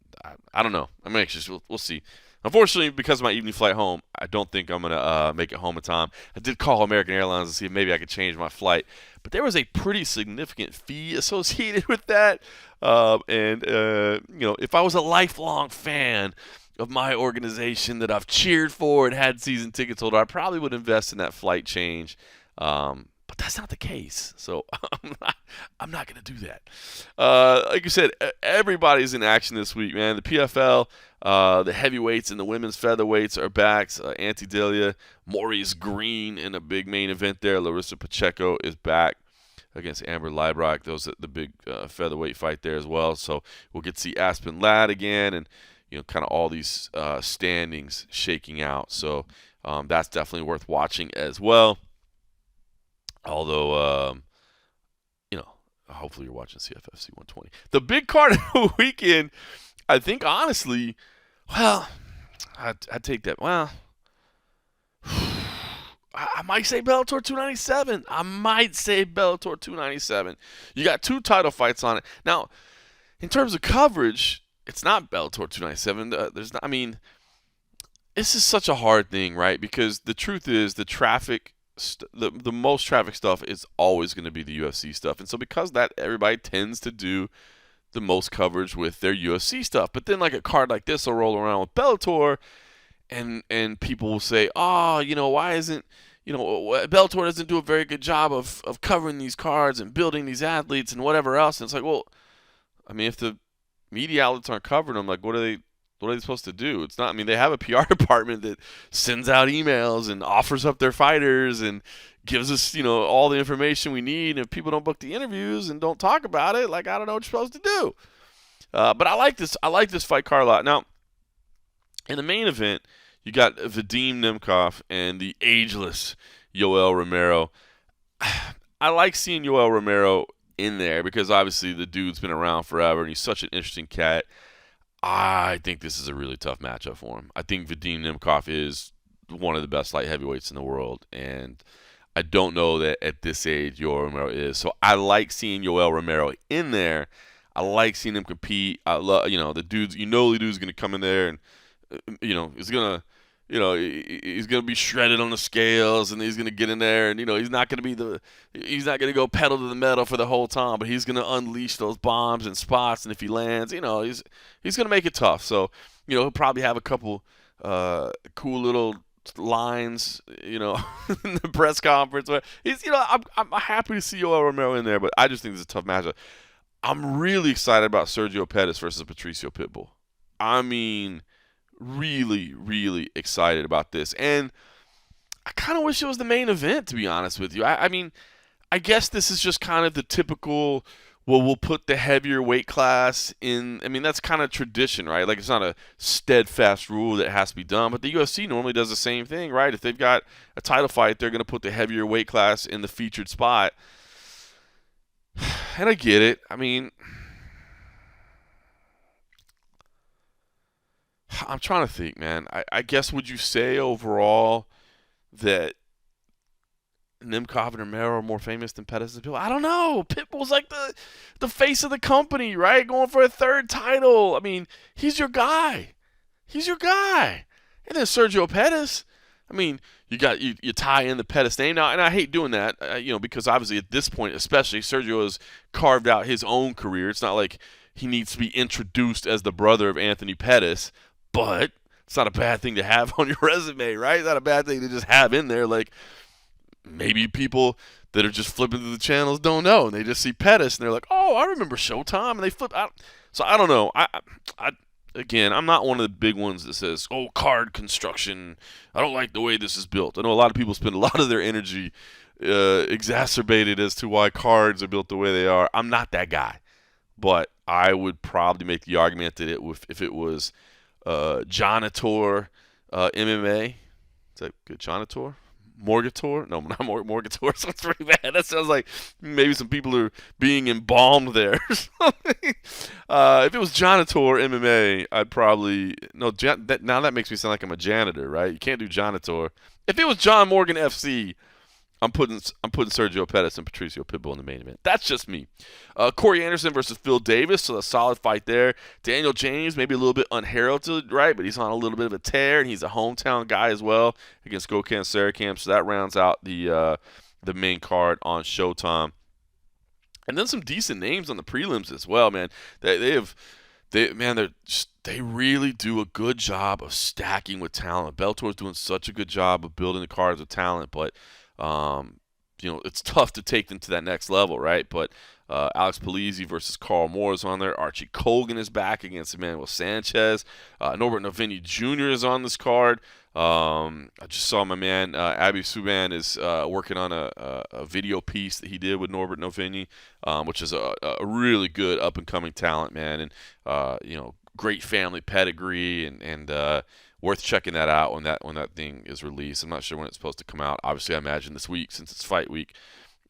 I don't know. I'm anxious. We'll see. Unfortunately, because of my evening flight home, I don't think I'm gonna make it home in time. I did call American Airlines to see if maybe I could change my flight, but there was a pretty significant fee associated with that. If I was a lifelong fan of my organization that I've cheered for and had season tickets holder, I probably would invest in that flight change. But that's not the case, so I'm not going to do that. Like you said, everybody's in action this week, man. The PFL, the heavyweights and the women's featherweights are back. Ante Delia, Maurice Green in a big main event there. Larissa Pacheco is back against Amber Leibrock. Those are the big featherweight fight there as well. So we'll get to see Aspen Ladd again, and kind of all these standings shaking out. So that's definitely worth watching as well. Although, hopefully you're watching CFFC 120. The big card of the weekend, I think, honestly, well, I'd take that. Well, I might say Bellator 297. Bellator 297. You got 2 title fights on it. Now, in terms of coverage, it's not Bellator 297. This is such a hard thing, right? Because the truth is, the traffic, the most traffic stuff is always going to be the UFC stuff. And so because that, everybody tends to do the most coverage with their UFC stuff. But then like a card like this will roll around with Bellator, and people will say, oh, why isn't, Bellator doesn't do a very good job of covering these cards and building these athletes and whatever else. And it's like, well, if the media outlets aren't covering them, like what are they supposed to do? It's not. They have a PR department that sends out emails and offers up their fighters and gives us, all the information we need. And if people don't book the interviews and don't talk about it, like, I don't know what you're supposed to do. But I like this. I like this fight card a lot. Now, in the main event, you got Vadim Nemkov and the ageless Yoel Romero. I like seeing Yoel Romero in there because obviously the dude's been around forever and he's such an interesting cat. I think this is a really tough matchup for him. I think Vadim Nemkov is one of the best light heavyweights in the world, and I don't know that at this age Yoel Romero is. So I like seeing Yoel Romero in there. I like seeing him compete. I love, the dude's, the dude's going to come in there and, he's going to be shredded on the scales, and he's going to get in there, and he's not going to go pedal to the metal for the whole time, but he's going to unleash those bombs and spots, and if he lands, he's going to make it tough. So, he'll probably have a couple cool little lines, in the press conference. But he's, I'm happy to see Yoel Romero in there, but I just think it's a tough matchup. I'm really excited about Sergio Pettis versus Patricio Pitbull. Really, really excited about this. And I kind of wish it was the main event, to be honest with you. I guess this is just kind of the typical, well, we'll put the heavier weight class in. That's kind of tradition, right? Like, it's not a steadfast rule that has to be done. But the UFC normally does the same thing, right? If they've got a title fight, they're going to put the heavier weight class in the featured spot. And I get it. I'm trying to think, man. I guess, would you say overall that Nemkov and Romero are more famous than Pettis and Pitbull? I don't know. Pitbull's like the face of the company, right? Going for a 3rd title. He's your guy. And then Sergio Pettis. You tie in the Pettis name now, and I hate doing that, because obviously at this point, especially, Sergio has carved out his own career. It's not like he needs to be introduced as the brother of Anthony Pettis. But it's not a bad thing to have on your resume, right? It's not a bad thing to just have in there. Like, maybe people that are just flipping through the channels don't know, and they just see Pettis, and they're like, oh, I remember Showtime, and they flip out. So I don't know. Again, I'm not one of the big ones that says, oh, card construction, I don't like the way this is built. I know a lot of people spend a lot of their energy exacerbated as to why cards are built the way they are. I'm not that guy. But I would probably make the argument that if it was Jonator MMA, is that good? Jonator? Morgator? No, not Morgator. Sounds pretty bad. That sounds like maybe some people are being embalmed there or something. If it was Janitor MMA, I'd probably no. Now that makes me sound like I'm a janitor, right? You can't do Janitor. If it was John Morgan FC, I'm putting Sergio Pettis and Patricio Pitbull in the main event. That's just me. Corey Anderson versus Phil Davis, so a solid fight there. Daniel James, maybe a little bit unheralded, right? But he's on a little bit of a tear, and he's a hometown guy as well against Gokhan Saracam. So that rounds out the main card on Showtime. And then some decent names on the prelims as well, man. They really do a good job of stacking with talent. Bellator's doing such a good job of building the cards with talent, but it's tough to take them to that next level, right? But Alex Polizzi versus Carl Moore is on there. Archie Colgan is back against Emmanuel Sanchez. Norbert Novenny Jr. is on this card. I just saw my man Abby Subban is working on a video piece that he did with Norbert Novenny, which is a really good up-and-coming talent, man. And, great family pedigree and worth checking that out when that thing is released. I'm not sure when it's supposed to come out. Obviously, I imagine this week since it's fight week.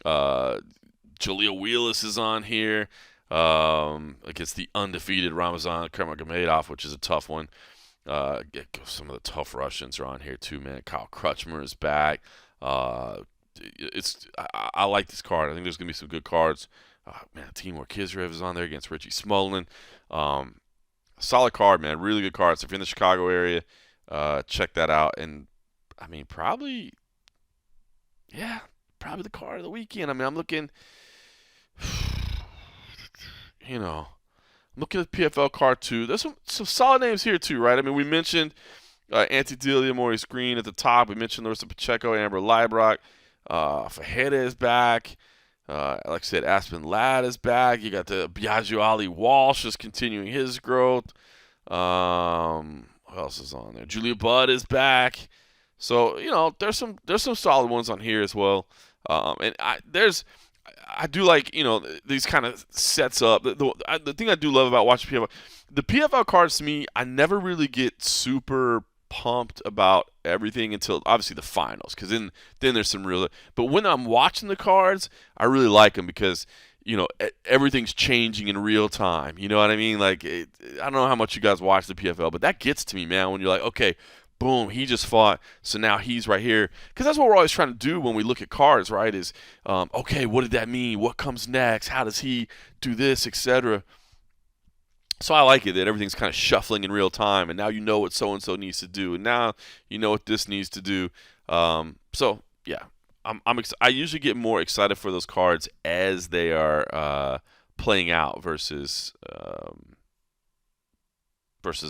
Jaleel Wheelis is on here against the undefeated Ramazan Kurmagomedov, which is a tough one. Some of the tough Russians are on here too, man. Kyle Crutchmer is back. I like this card. I think there's gonna be some good cards. Timur Kizrev is on there against Richie Smolin. Solid card, man. Really good card. So if you're in the Chicago area, check that out. And I mean, probably the card of the weekend. I mean, I'm looking, I'm looking at the PFL card too. There's some solid names here too, right? I mean, we mentioned Antidelia, Maurice Green at the top. We mentioned Larissa Pacheco, Amber Leibrock. Fajeda is back. Like I said, Aspen Ladd is back. You got the Biagio Ali Walsh is continuing his growth. Who else is on there? Julia Budd is back. So there's some solid ones on here as well. And I do like these kind of sets up. The thing I do love about watching the PFL cards to me, I never really get super pumped about everything until obviously the finals, because then there's some real. But when I'm watching the cards, I really like them because everything's changing in real time. You know what I mean? Like I don't know how much you guys watch the PFL, but that gets to me, man. When you're like, okay, boom, he just fought, so now he's right here. Because that's what we're always trying to do when we look at cards, right? Is okay, what did that mean? What comes next? How does he do this, etc. So I like it that everything's kind of shuffling in real time, and now you know what so-and-so needs to do, and now you know what this needs to do. So, yeah, I usually get more excited for those cards as they are playing out versus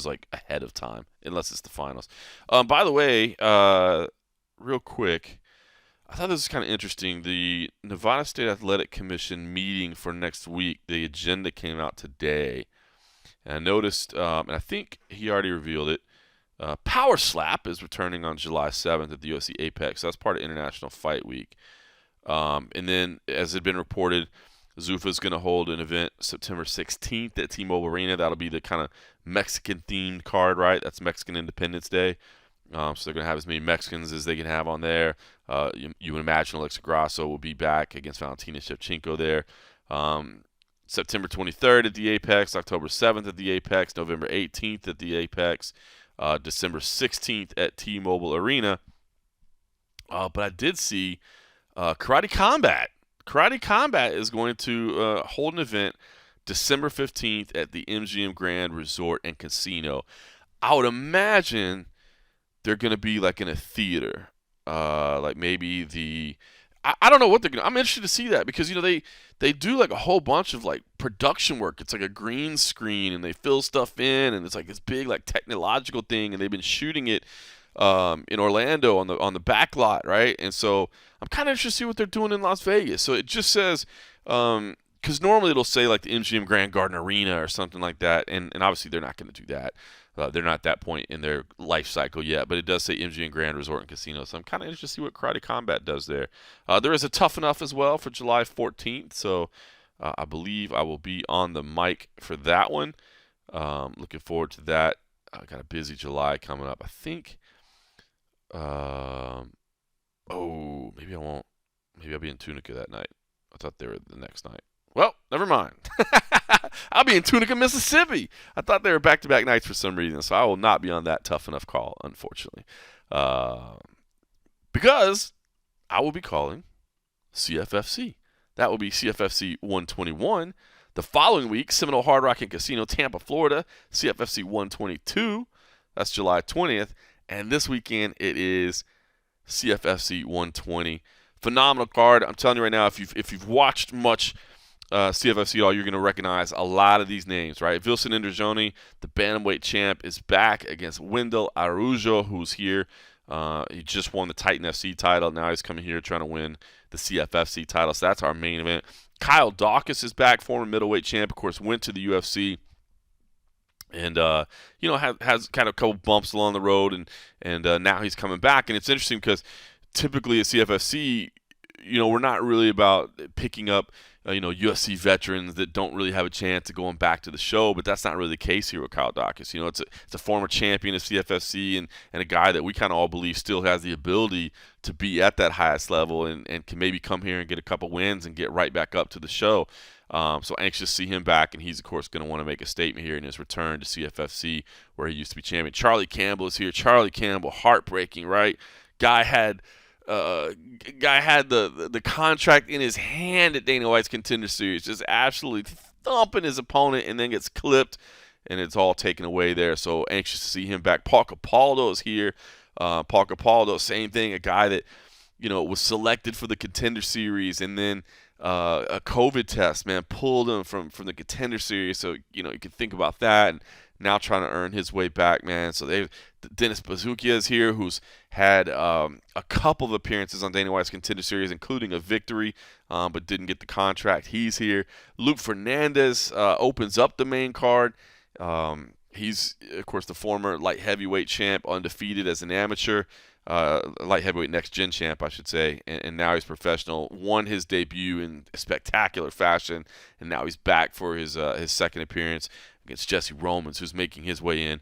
like ahead of time, unless it's the finals. By the way, real quick, I thought this was kind of interesting. The Nevada State Athletic Commission meeting for next week, the agenda came out today. And I noticed, and I think he already revealed it, Power Slap is returning on July 7th at the UFC Apex. That's part of International Fight Week. And then, as had been reported, Zuffa is going to hold an event September 16th at T-Mobile Arena. That'll be the kind of Mexican-themed card, right? That's Mexican Independence Day. So they're going to have as many Mexicans as they can have on there. You would imagine Alexa Grasso will be back against Valentina Shevchenko there. September 23rd at the Apex, October 7th at the Apex, November 18th at the Apex, December 16th at T-Mobile Arena. But I did see Karate Combat. Karate Combat is going to hold an event December 15th at the MGM Grand Resort and Casino. I would imagine they're going to be like in a theater, like maybe the. I don't know what they're gonna. I'm interested to see that because they do like a whole bunch of like production work. It's like a green screen and they fill stuff in and it's like this big like technological thing and they've been shooting it in Orlando on the back lot, right? And so I'm kind of interested to see what they're doing in Las Vegas. So it just says because normally it'll say like the MGM Grand Garden Arena or something like that, and obviously they're not going to do that. They're not at that point in their life cycle yet, but it does say MGM Grand Resort and Casino, so I'm kind of interested to see what Karate Combat does there. There is a Tough Enough as well for July 14th, so I believe I will be on the mic for that one. Looking forward to that. I got a busy July coming up. I think Oh, maybe I won't. Maybe I'll be in Tunica that night. I thought they were the next night. Well, never mind. I'll be in Tunica, Mississippi. I thought they were back-to-back nights for some reason, so I will not be on that tough enough call, unfortunately. Because I will be calling CFFC. That will be CFFC 121. The following week, Seminole Hard Rock and Casino, Tampa, Florida, CFFC 122. That's July 20th. And this weekend, it is CFFC 120. Phenomenal card. I'm telling you right now, if you've watched much CFFC at all, you're going to recognize a lot of these names, right? Wilson Indrejoni, the bantamweight champ, is back against Wendell Araujo, who's here. He just won the Titan FC title. Now he's coming here trying to win the CFFC title. So that's our main event. Kyle Dawkins is back, former middleweight champ. Of course, went to the UFC. And, has kind of a couple bumps along the road. And now he's coming back. And it's interesting because typically at CFFC, we're not really about picking up, UFC veterans that don't really have a chance of going back to the show, but that's not really the case here with Kyle Dawkins. It's a former champion of CFFC and a guy that we kind of all believe still has the ability to be at that highest level and can maybe come here and get a couple wins and get right back up to the show. So anxious to see him back, and he's, of course, going to want to make a statement here in his return to CFFC where he used to be champion. Charlie Campbell is here. Charlie Campbell, heartbreaking, right? Guy had the contract in his hand at Dana White's Contender Series, just absolutely thumping his opponent, and then gets clipped, and it's all taken away there. So anxious to see him back. Paul Capaldo is here. Paul Capaldo, same thing, a guy that was selected for the Contender Series, and then a COVID test, man, pulled him from the Contender Series. So you can think about that, and now trying to earn his way back, man. So Dennis Bazukia is here, who's had a couple of appearances on Dana White's Contender Series, including a victory, but didn't get the contract. He's here. Luke Fernandez opens up the main card. He's, of course, the former light heavyweight champ, undefeated as an amateur. Light heavyweight next gen champ, I should say, and now he's professional. Won his debut in spectacular fashion, and now he's back for his second appearance against Jesse Romans, who's making his way in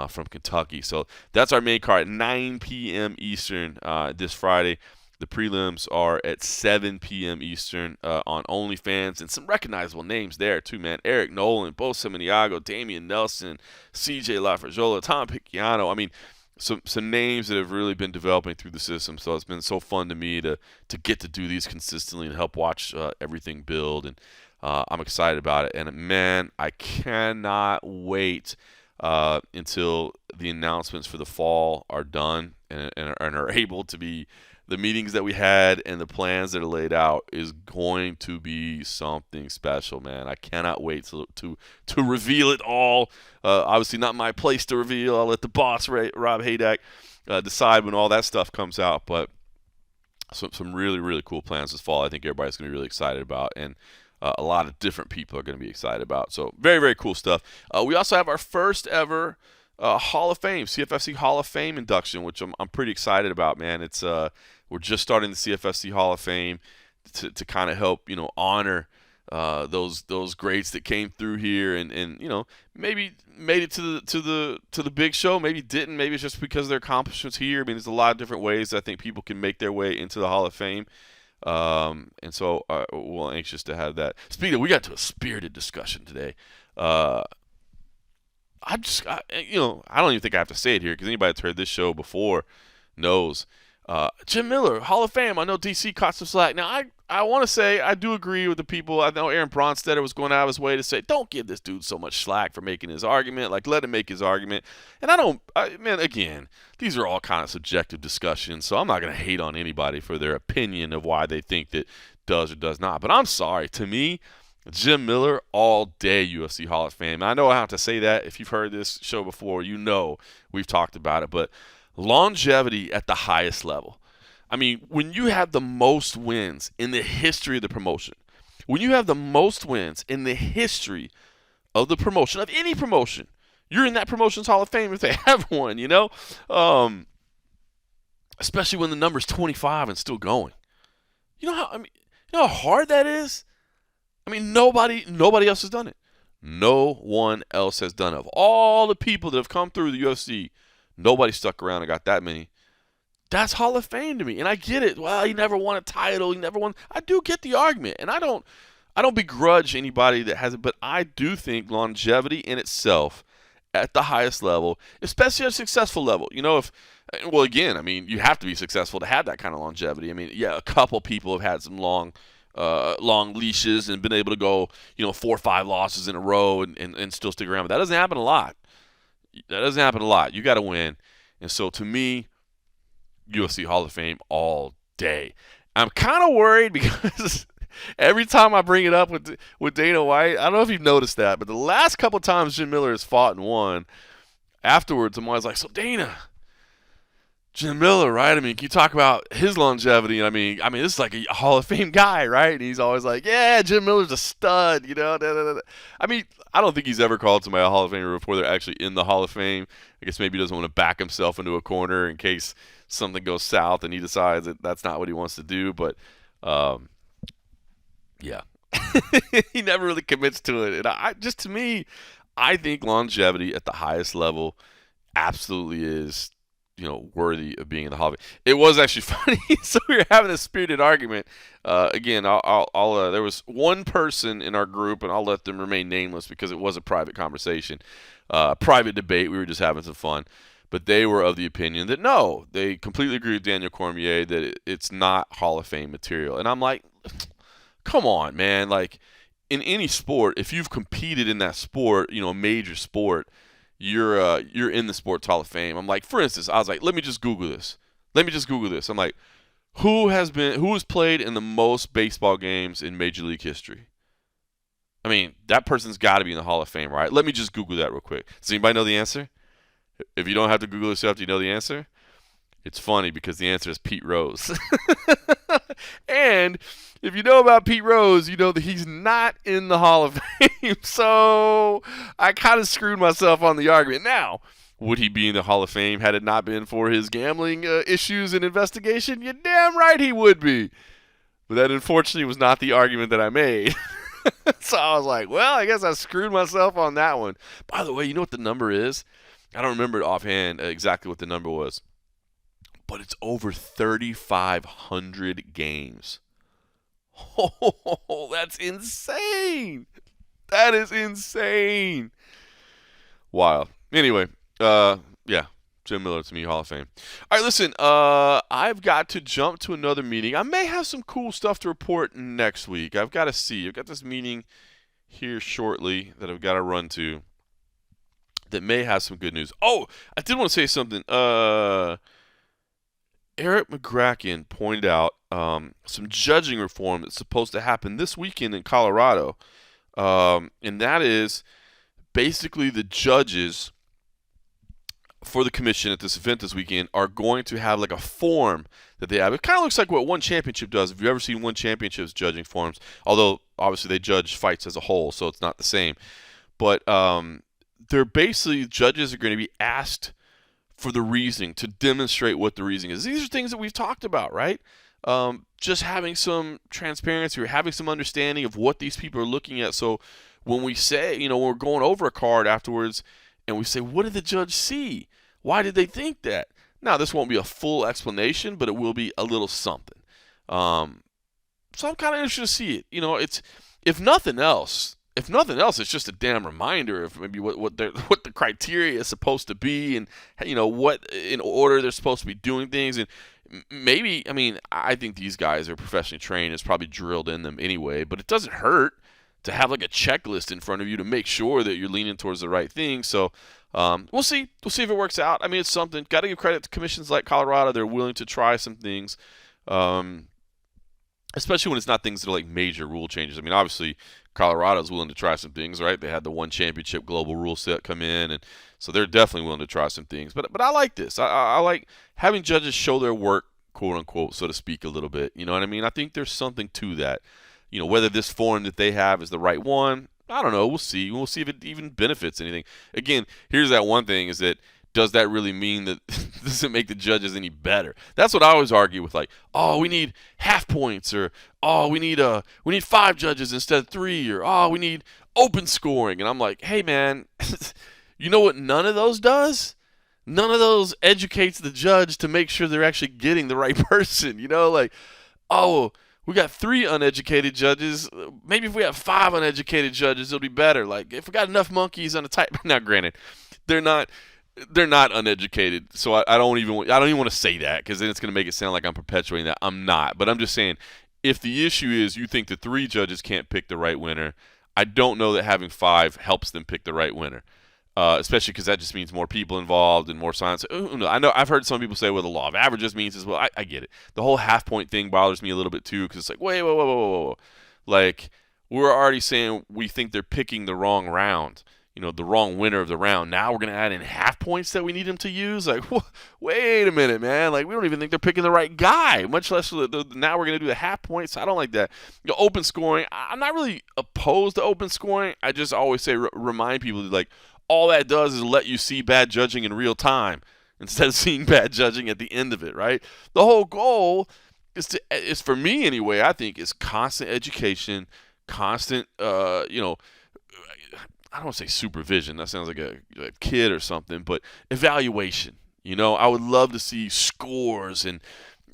from Kentucky. So that's our main card at 9 p.m. Eastern this Friday. The prelims are at 7 p.m. Eastern on OnlyFans, and some recognizable names there too, man. Eric Nolan, Bo Semeniago, Damian Nelson, C.J. LaFrajola, Tom Picciano. I mean, some names that have really been developing through the system. So it's been so fun to me to get to do these consistently and help watch everything build. And I'm excited about it. And, man, I cannot wait until the announcements for the fall are done and are able to be the meetings that we had and the plans that are laid out is going to be something special, man. I cannot wait to reveal it all. Obviously, not my place to reveal. I'll let the boss, Rob Haydack, decide when all that stuff comes out. But some really, really cool plans this fall I think everybody's going to be really excited about. And a lot of different people are going to be excited about. So very, very cool stuff. We also have our first ever Hall of Fame, CFFC Hall of Fame induction, which I'm pretty excited about, man. It's we're just starting the CFFC Hall of Fame to kind of help honor those greats that came through here and maybe made it to the big show, maybe didn't, maybe it's just because of their accomplishments here. I mean, there's a lot of different ways I think people can make their way into the Hall of Fame. And so we're anxious to have that. Speaking of, we got to a spirited discussion today. I don't even think I have to say it here because anybody that's heard this show before knows. Jim Miller, Hall of Fame. I know DC caught some slack. Now, I want to say I do agree with the people. I know Aaron Bronstetter was going out of his way to say, don't give this dude so much slack for making his argument. Like, let him make his argument. And again, these are all kind of subjective discussions, so I'm not going to hate on anybody for their opinion of why they think that does or does not. But I'm sorry. To me, Jim Miller, all day UFC Hall of Fame. And I know I have to say that. If you've heard this show before, we've talked about it. But longevity at the highest level. I mean, when you have the most wins in the history of the promotion, when you have the most wins in the history of the promotion, of any promotion, you're in that promotion's Hall of Fame if they have one, especially when the number's 25 and still going. You know how hard that is? I mean, nobody else has done it. No one else has done it. Of all the people that have come through the UFC, nobody stuck around and got that many That's Hall of Fame to me. And I get it. Well, he never won a title. He never won. I do get the argument. And I don't begrudge anybody that has it, but I do think longevity in itself at the highest level, especially at a successful level. Well, again, I mean, you have to be successful to have that kind of longevity. I mean, yeah, a couple people have had some long leashes and been able to go, 4 or 5 losses in a row and still stick around. But that doesn't happen a lot. You got to win. And so to me, UFC Hall of Fame all day. I'm kind of worried because every time I bring it up with Dana White, I don't know if you've noticed that, but the last couple of times Jim Miller has fought and won, afterwards I'm always like, so Dana, Jim Miller, right? I mean, can you talk about his longevity? And I mean, this is like a Hall of Fame guy, right? And he's always like, yeah, Jim Miller's a stud, Da, da, da. I mean, I don't think he's ever called somebody a Hall of Famer before they're actually in the Hall of Fame. I guess maybe he doesn't want to back himself into a corner in case something goes south and he decides that that's not what he wants to do. But, yeah, he never really commits to it. And to me, I think longevity at the highest level absolutely is, worthy of being in the Hall of Fame. It was actually funny. So we were having a spirited argument. Again, there was one person in our group, and I'll let them remain nameless because it was a private conversation, private debate. We were just having some fun. But they were of the opinion that no, they completely agree with Daniel Cormier that it's not Hall of Fame material. And I'm like, come on, man. Like, in any sport, if you've competed in that sport, a major sport, you're in the Sports Hall of Fame. I'm like, for instance, I was like, let me just Google this. I'm like, who has played in the most baseball games in Major League history? I mean, that person's got to be in the Hall of Fame, right? Let me just Google that real quick. Does anybody know the answer? If you don't have to Google this yourself, do you know the answer? It's funny because the answer is Pete Rose. And if you know about Pete Rose, you know that he's not in the Hall of Fame. So I kind of screwed myself on the argument. Now, would he be in the Hall of Fame had it not been for his gambling issues and investigation? You're damn right he would be. But that unfortunately was not the argument that I made. So I was like, well, I guess I screwed myself on that one. By the way, you know what the number is? I don't remember it offhand exactly what the number was. But it's over 3,500 games. Oh, that's insane. That is insane. Wow. Anyway, yeah, Jim Miller to me, Hall of Fame. All right, listen, I've got to jump to another meeting. I may have some cool stuff to report next week. I've got to see. I've got this meeting here shortly that I've got to run to that may have some good news. Oh, I did want to say something. Eric McGracken pointed out some judging reform that's supposed to happen this weekend in Colorado. And that is basically the judges for the commission at this event this weekend are going to have like a form that they have. It kind of looks like what One Championship does. If you've ever seen One Championship's judging forms, although obviously they judge fights as a whole, so it's not the same. But they're basically, judges are going to be asked for the reasoning, to demonstrate what the reasoning is. These are things that we've talked about, right? Just having some transparency or having some understanding of what these people are looking at. So when we say, when we're going over a card afterwards and we say, what did the judge see? Why did they think that? Now, this won't be a full explanation, but it will be a little something. So I'm kind of interested to see it. It's, if nothing else, it's just a damn reminder of maybe what the criteria is supposed to be, and what in order they're supposed to be doing things. And maybe, I think these guys are professionally trained. It's probably drilled in them anyway, but it doesn't hurt to have like a checklist in front of you to make sure that you're leaning towards the right thing. So we'll see if it works out. It's something. Got to give credit to commissions like Colorado. They're willing to try some things. Especially when it's not things that are like major rule changes. Obviously, Colorado's willing to try some things, right? They had the One Championship global rule set come in, and so they're definitely willing to try some things. But I like this. I like having judges show their work, quote unquote, so to speak, a little bit. You know what I mean? I think there's something to that. Whether this form that they have is the right one, I don't know. We'll see. We'll see if it even benefits anything. Again, here's that one thing: is that does that really mean that does it make the judges any better? That's what I always argue with, like, oh, we need half points, or oh, we need 5 judges instead of 3, or oh, we need open scoring. And I'm like, hey man, you know what none of those does? none of those educates the judge to make sure they're actually getting the right person. Like, oh, we got 3 uneducated judges. Maybe if we have 5 uneducated judges, it'll be better. Like, if we got enough monkeys on the type. Now, granted, they're not uneducated, so I don't even want to say that, because then it's going to make it sound like I'm perpetuating that. I'm not, but I'm just saying, if the issue is you think the 3 judges can't pick the right winner, I don't know that having 5 helps them pick the right winner. Especially because that just means more people involved and more science. I know I've heard some people say, well, the law of averages means as well. I get it. The whole half-point thing bothers me a little bit too, because it's like, wait, whoa, whoa, whoa, whoa, whoa. Like, we're already saying we think they're picking the wrong round, the wrong winner of the round. Now we're going to add in half points that we need them to use? Like, wait a minute, man. Like, we don't even think they're picking the right guy, much less now we're going to do the half points. I don't like that. Open scoring, I'm not really opposed to open scoring. I just always say, remind people, like, all that does is let you see bad judging in real time instead of seeing bad judging at the end of it, right? The whole goal is for me anyway, I think, is constant education, constant, I don't want to say supervision. That sounds like a kid or something, but evaluation. I would love to see scores and,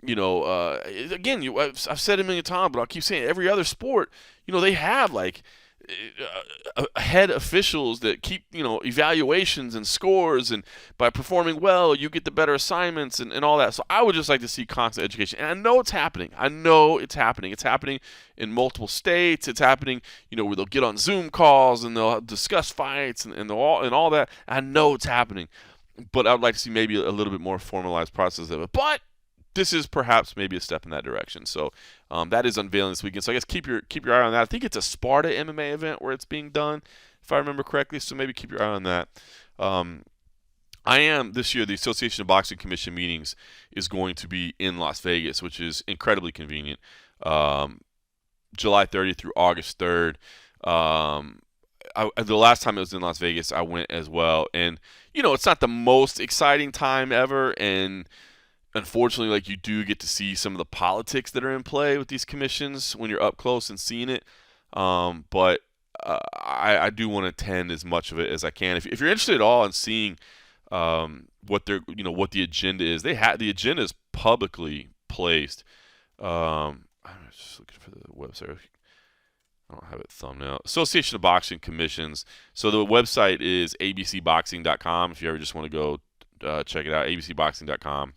again, I've said it a million times, but I'll keep saying it. Every other sport, they have like head officials that keep evaluations and scores, and by performing well you get the better assignments and all that. So I would just like to see constant education, and I know it's happening. It's happening in multiple states. It's happening where they'll get on Zoom calls and they'll discuss fights and all that. I know it's happening, but I would like to see maybe a little bit more formalized process of it. But this is perhaps maybe a step in that direction. So that is unveiling this weekend. So I guess keep your eye on that. I think it's a Sparta MMA event where it's being done, if I remember correctly. So maybe keep your eye on that. I am this year, the Association of Boxing Commission meetings is going to be in Las Vegas, which is incredibly convenient. July 30th through August 3rd. The last time it was in Las Vegas, I went as well. And, it's not the most exciting time ever. And unfortunately, like, you do get to see some of the politics that are in play with these commissions when you're up close and seeing it. But I do want to attend as much of it as I can. If you're interested at all in seeing what the agenda is, the agenda is publicly placed. I'm just looking for the website. I don't have it thumbnail. Association of Boxing Commissions. So the website is abcboxing.com. If you ever just want to go check it out, abcboxing.com.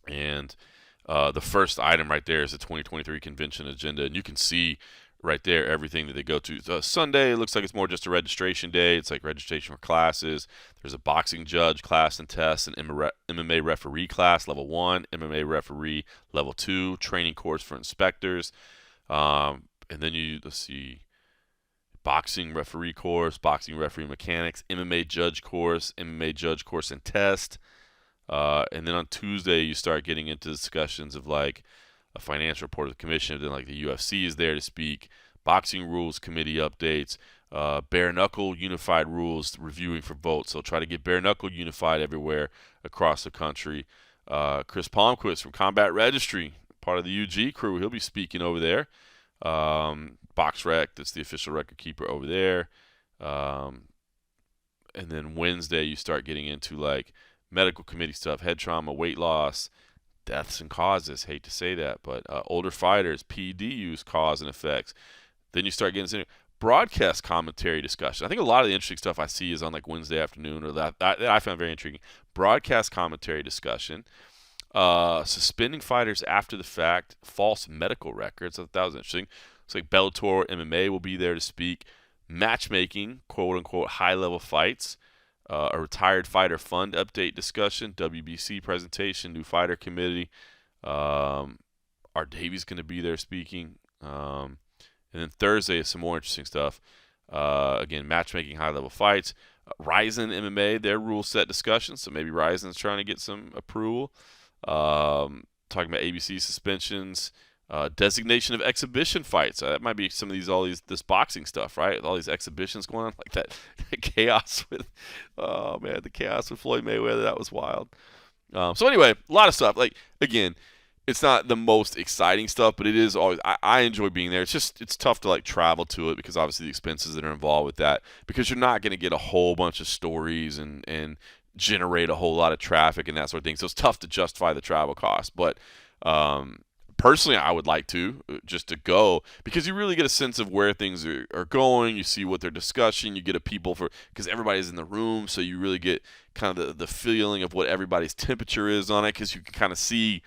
And the first item right there is the 2023 convention agenda, and you can see right there everything that they go to. Sunday, it looks like it's more just a registration day. It's like registration for classes. There's a boxing judge class and test, an MMA referee class, level 1, MMA referee, level 2, training course for inspectors. And then let's see, boxing referee course, boxing referee mechanics, MMA judge course and test. And then on Tuesday, you start getting into discussions of like a financial report of the commission. Then like the UFC is there to speak, boxing rules committee updates, bare knuckle unified rules reviewing for votes. So try to get bare knuckle unified everywhere across the country. Chris Palmquist from Combat Registry, part of the UG crew, he'll be speaking over there. BoxRec, that's the official record keeper over there. And then Wednesday, you start getting into like medical committee stuff, head trauma, weight loss, deaths and causes. Hate to say that, but older fighters, PD use, cause and effects. Then you start getting into broadcast commentary discussion. I think a lot of the interesting stuff I see is on like Wednesday afternoon, or that I found very intriguing. Broadcast commentary discussion. Suspending fighters after the fact, false medical records. I thought that was interesting. It's like Bellator MMA will be there to speak. Matchmaking, quote unquote, high level fights. A retired fighter fund update discussion, WBC presentation, new fighter committee. Art Davies going to be there speaking. And then Thursday is some more interesting stuff. Again, matchmaking high level fights. Ryzen MMA, their rule set discussion. So maybe Ryzen's trying to get some approval. Talking about ABC suspensions. Designation of exhibition fights. That might be some of this boxing stuff, right? All these exhibitions going on, like that chaos with, the chaos with Floyd Mayweather. That was wild. So anyway, a lot of stuff. Like, again, it's not the most exciting stuff, but it is always. I enjoy being there. It's tough to like travel to it because obviously the expenses that are involved with that. Because you're not going to get a whole bunch of stories and generate a whole lot of traffic and that sort of thing. So it's tough to justify the travel cost. But personally, I would like to just to go, because you really get a sense of where things are going. You see what they're discussing. You get a people because everybody's in the room, so you really get kind of the feeling of what everybody's temperature is on it, because you can kind of see,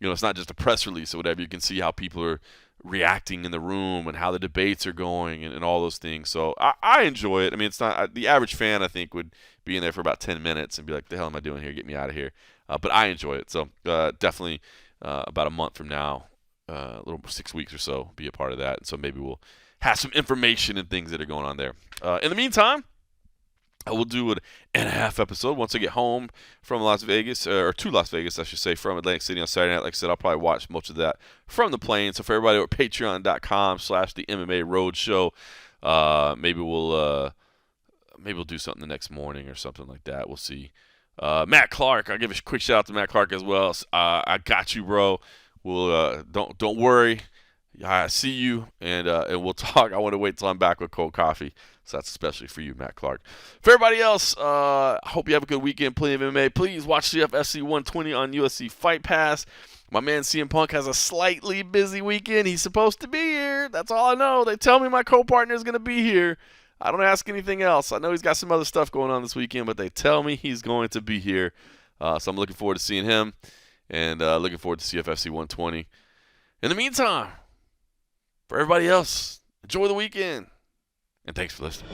it's not just a press release or whatever. You can see how people are reacting in the room and how the debates are going and all those things. So I enjoy it. I mean, it's not the average fan, I think, would be in there for about 10 minutes and be like, the hell am I doing here? Get me out of here. But I enjoy it. So definitely about a month from now, a little 6 weeks or so, be a part of that. And so maybe we'll have some information and things that are going on there. In the meantime, I will do an and a half episode once I get home from Las Vegas, or to Las Vegas, I should say, from Atlantic City on Saturday night. Like I said, I'll probably watch most of that from the plane. So for everybody over at patreon.com/the MMA Roadshow, maybe we'll do something the next morning or something like that. We'll see. Matt Clark, I'll give a quick shout out to Matt Clark as well. I got you, bro. We'll don't worry. I see you, and we'll talk. I want to wait till I'm back with cold coffee. So that's especially for you, Matt Clark. For everybody else, I hope you have a good weekend. Plenty of MMA. Please watch CFFC 120 on UFC Fight Pass. My man CM Punk has a slightly busy weekend. He's supposed to be here. That's all I know. They tell me my co-partner is going to be here. I don't ask anything else. I know he's got some other stuff going on this weekend, but they tell me he's going to be here. So I'm looking forward to seeing him, and looking forward to CFFC 120. In the meantime, for everybody else, enjoy the weekend. And thanks for listening.